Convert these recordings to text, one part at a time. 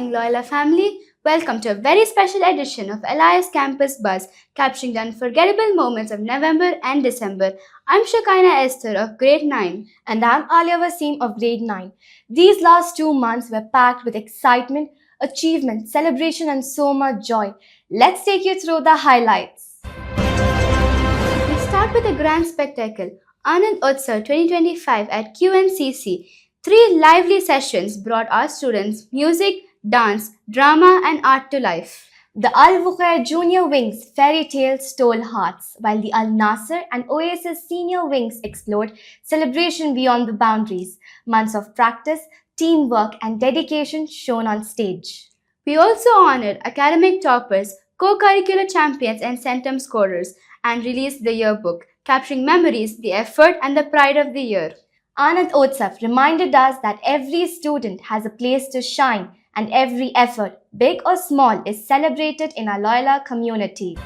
morning, Loyola family. Welcome to a very special edition of LIS Campus Buzz, capturing the unforgettable moments of November and December. I'm Shakaina Esther of Grade 9. And I'm Alia Wasim of Grade 9. These last 2 months were packed with excitement, achievement, celebration, and so much joy. Let's take you through the highlights. We start with a grand spectacle, Anand Utsav 2025 at QNCC. 3 lively sessions brought our students music, dance, drama, and art to life. The Al Bukhair Junior Wings fairy tale stole hearts, while the Al Nasser and Oasis Senior Wings explored celebration beyond the boundaries. Months of practice, teamwork, and dedication shown on stage. We also honored academic toppers, co-curricular champions, and centum scorers, and released the yearbook, capturing memories, the effort, and the pride of the year. Anand Utsav reminded us that every student has a place to shine and every effort, big or small, is celebrated in our Loyola community.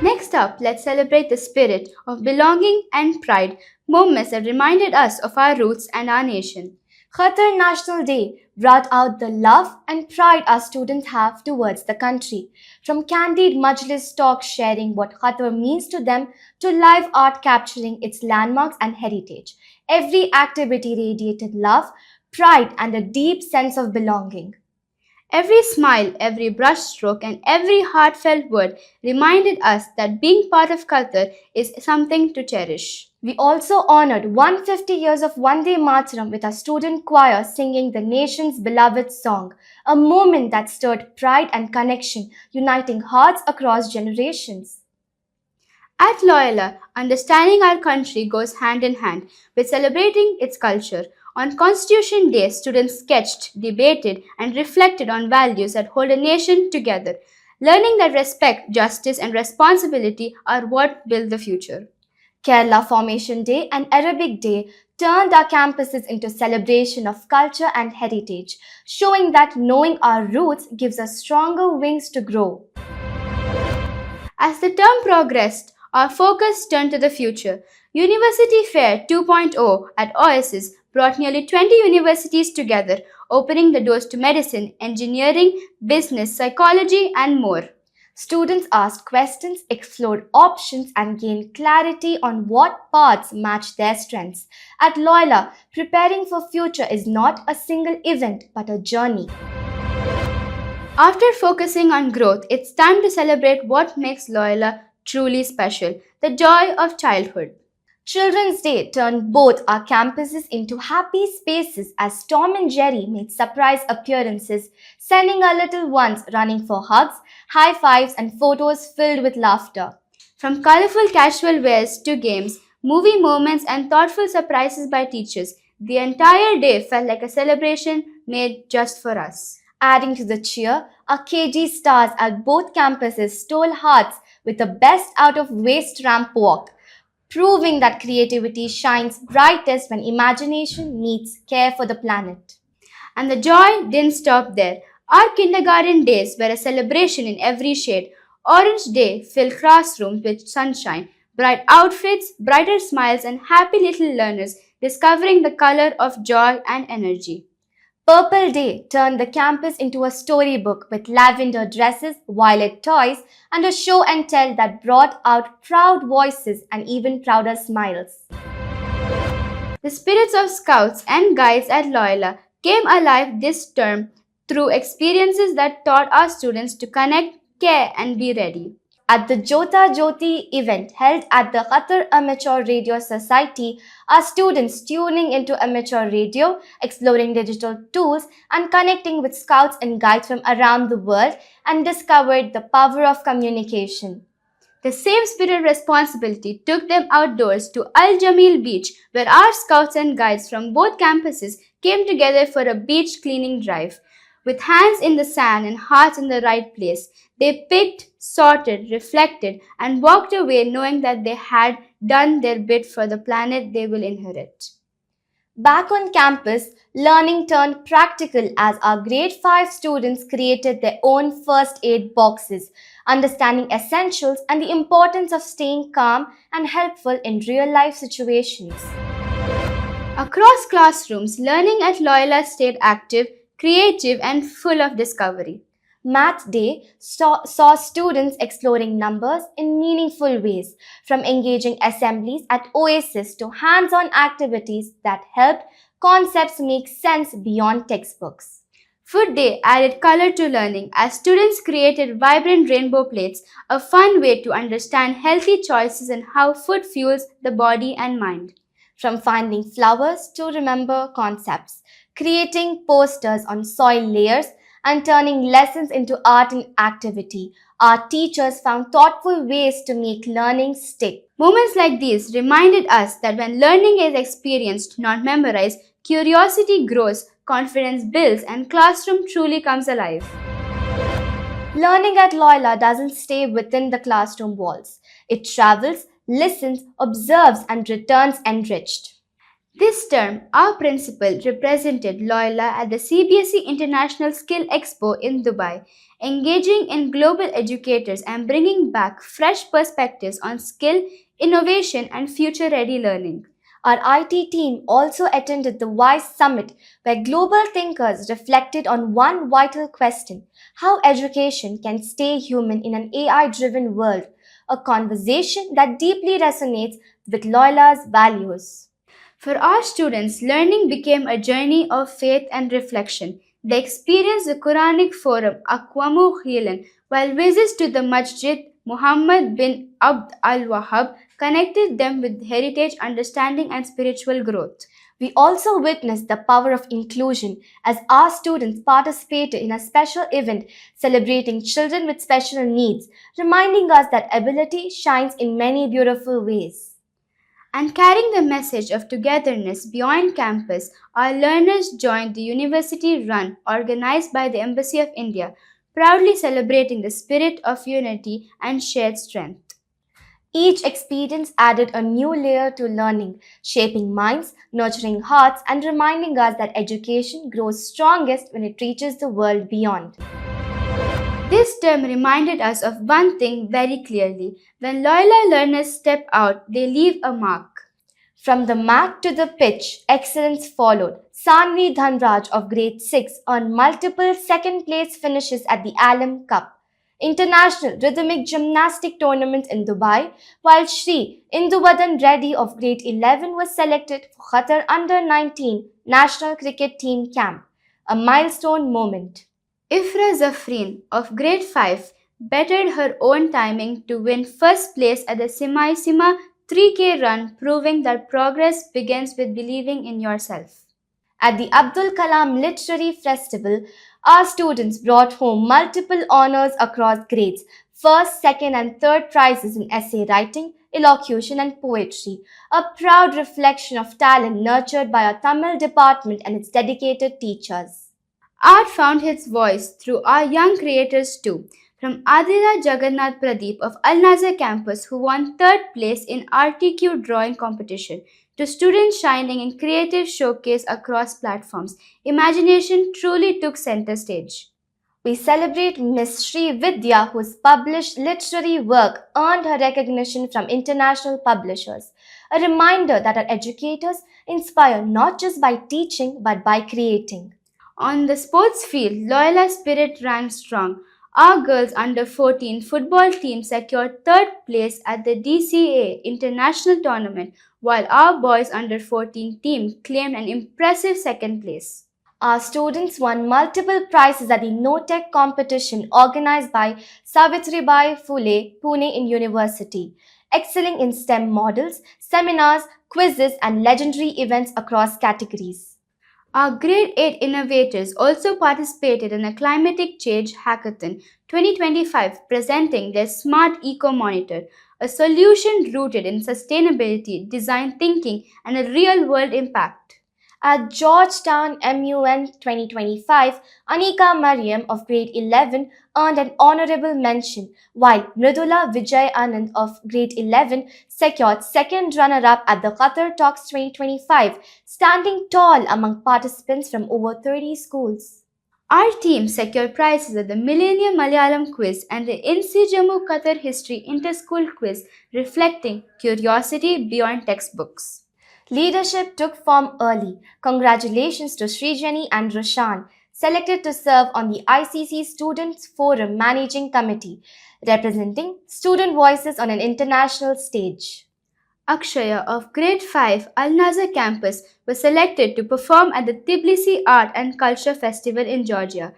Next up, let's celebrate the spirit of belonging and pride, moments that reminded us of our roots and our nation. Qatar National Day brought out the love and pride our students have towards the country. From candid Majlis talks sharing what Qatar means to them to live art capturing its landmarks and heritage, every activity radiated love, pride, and a deep sense of belonging. Every smile, every brushstroke, and every heartfelt word reminded us that being part of Qatar is something to cherish. We also honored 150 years of Vande Mataram with our student choir singing the nation's beloved song, a moment that stirred pride and connection, uniting hearts across generations. At Loyola, understanding our country goes hand in hand with celebrating its culture. On Constitution Day, students sketched, debated, and reflected on values that hold a nation together, learning that respect, justice, and responsibility are what build the future. Kerala Formation Day and Arabic Day turned our campuses into celebration of culture and heritage, showing that knowing our roots gives us stronger wings to grow. As the term progressed, our focus turned to the future. University Fair 2.0 at Oasis brought nearly 20 universities together, opening the doors to medicine, engineering, business, psychology, and more. Students asked questions, explored options, and gained clarity on what paths match their strengths. At Loyola, preparing for future is not a single event but a journey. After focusing on growth, it's time to celebrate what makes Loyola truly special, the joy of childhood. Children's Day turned both our campuses into happy spaces as Tom and Jerry made surprise appearances, sending our little ones running for hugs, high fives, and photos filled with laughter. From colorful casual wears to games, movie moments, and thoughtful surprises by teachers, the entire day felt like a celebration made just for us. Adding to the cheer, our KG stars at both campuses stole hearts with the best out of waste ramp walk, proving that creativity shines brightest when imagination meets care for the planet. And the joy didn't stop there. Our kindergarten days were a celebration in every shade. Orange Day filled classrooms with sunshine, bright outfits, brighter smiles, and happy little learners discovering the color of joy and energy. Purple Day turned the campus into a storybook with lavender dresses, violet toys, and a show and tell that brought out proud voices and even prouder smiles. The spirits of scouts and guides at Loyola came alive this term through experiences that taught our students to connect, care, and be ready. At the Jota Jyoti event held at the Qatar Amateur Radio Society, our students tuning into amateur radio, exploring digital tools, and connecting with scouts and guides from around the world and discovered the power of communication. The same spirit of responsibility took them outdoors to Al Jamil Beach, where our scouts and guides from both campuses came together for a beach cleaning drive. With hands in the sand and hearts in the right place, they picked, sorted, reflected, and walked away knowing that they had done their bit for the planet they will inherit. Back on campus, learning turned practical as our grade 5 students created their own first aid boxes, understanding essentials and the importance of staying calm and helpful in real life situations. Across classrooms, learning at Loyola stayed active, creative, and full of discovery. Math Day saw students exploring numbers in meaningful ways, from engaging assemblies at Oasis to hands on activities that helped concepts make sense beyond textbooks. Food Day added color to learning as students created vibrant rainbow plates, a fun way to understand healthy choices and how food fuels the body and mind. From finding flowers to remember concepts, creating posters on soil layers, and turning lessons into art and activity, our teachers found thoughtful ways to make learning stick. Moments like these reminded us that when learning is experienced, not memorized, curiosity grows, confidence builds, and classroom truly comes alive. Learning at Loyola doesn't stay within the classroom walls. It travels, listens, observes, and returns enriched. This term, our principal represented Loyola at the CBSE International Skill Expo in Dubai, engaging in global educators and bringing back fresh perspectives on skill, innovation, and future ready learning. Our IT team also attended the WISE Summit, where global thinkers reflected on one vital question: how education can stay human in an AI driven world, a conversation that deeply resonates with Loyola's values. For our students, learning became a journey of faith and reflection. They experienced the Quranic forum Aqwamu Khilan, while visits to the Masjid Muhammad bin Abd al Wahhab connected them with heritage, understanding, and spiritual growth. We also witnessed the power of inclusion as our students participated in a special event celebrating children with special needs, reminding us that ability shines in many beautiful ways. And carrying the message of togetherness beyond campus, our learners joined the university run organized by the Embassy of India, proudly celebrating the spirit of unity and shared strength. Each experience added a new layer to learning, shaping minds, nurturing hearts, and reminding us that education grows strongest when it reaches the world beyond. This term reminded us of one thing very clearly. When Loyola learners step out, they leave a mark. From the mat to the pitch, excellence followed. Sanvi Dhanraj of grade 6 earned multiple second place finishes at the Alam Cup, International Rhythmic Gymnastic Tournament in Dubai, while Shri Indubadan Reddy of grade 11 was selected for Qatar Under 19 National Cricket Team Camp, a milestone moment. Ifra Zafreen of grade 5 bettered her own timing to win first place at the Sima 3K run, proving that progress begins with believing in yourself. At the Abdul Kalam Literary Festival, our students brought home multiple honors across grades, first, second, and third prizes in essay writing, elocution, and poetry, a proud reflection of talent nurtured by our Tamil department and its dedicated teachers. Art found its voice through our young creators too, from Adira Jagannath Pradeep of Al Nazar campus, who won third place in RTQ drawing competition, to students shining in creative showcase across platforms. Imagination truly took center stage. We celebrate Miss Sri Vidya, whose published literary work earned her recognition from international publishers, a reminder that our educators inspire not just by teaching but by creating. On the sports field, Loyola spirit ran strong. Our girls under 14 football team secured third place at the DCA International Tournament, while our boys under 14 team claimed an impressive second place. Our students won multiple prizes at the NOTEC competition organized by Savitribai Phule Pune University, excelling in STEM models, seminars, quizzes, and legendary events across categories. Our grade 8 innovators also participated in a climatic change hackathon 2025, presenting their Smart Eco Monitor, a solution rooted in sustainability, design thinking, and a real world impact. At Georgetown MUN 2025, Anika Mariam of grade 11 earned an honorable mention, while Mridula Vijay Anand of grade 11 secured second runner-up at the Qatar Talks 2025, standing tall among participants from over 30 schools. Our team secured prizes at the Millennium Malayalam Quiz and the INSEE Jammu Qatar History Interschool Quiz, reflecting curiosity beyond textbooks. Leadership took form early. Congratulations to Srijani and Roshan, selected to serve on the ICC Students Forum Managing Committee, representing student voices on an international stage. Akshaya of Grade 5 Al Nazar campus was selected to perform at the Tbilisi Art and Culture Festival in Georgia,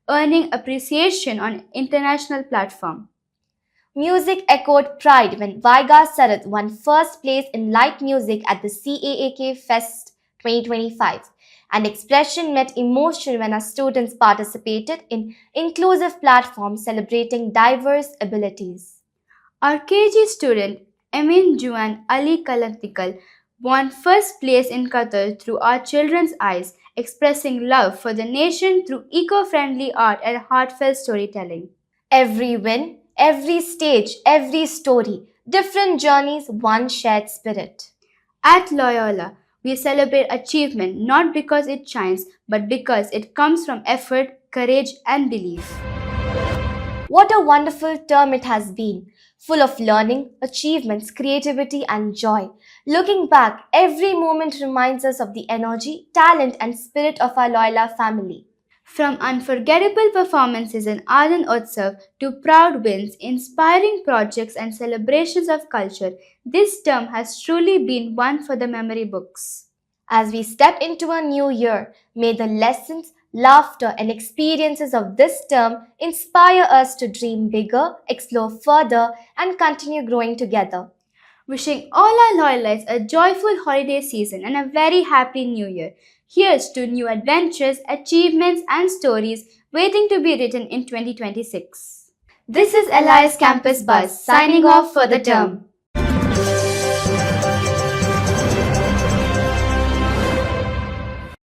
earning appreciation on international platform. Music echoed pride when Vaiga Sarath won first place in light music at the CAAK Fest 2025. And expression met emotion when our students participated in inclusive platforms celebrating diverse abilities. Our KG student Emin Juan Ali Kalantikal won first place in Qatar through Our Children's Eyes, expressing love for the nation through eco-friendly art and heartfelt storytelling. Every win, every stage, every story, different journeys, one shared spirit. At Loyola, we celebrate achievement not because it shines, but because it comes from effort, courage, and belief. What a wonderful term it has been, full of learning, achievements, creativity, and joy. Looking back, every moment reminds us of the energy, talent, and spirit of our Loyola family. From unforgettable performances in Anand Utsav to proud wins, inspiring projects, and celebrations of culture, this term has truly been one for the memory books. As we step into a new year, may the lessons, laughter, and experiences of this term inspire us to dream bigger, explore further, and continue growing together. Wishing all our Loyalites a joyful holiday season and a very happy new year. Here's to new adventures, achievements, and stories waiting to be written in 2026. This is Elias Campus Buzz signing off for the term.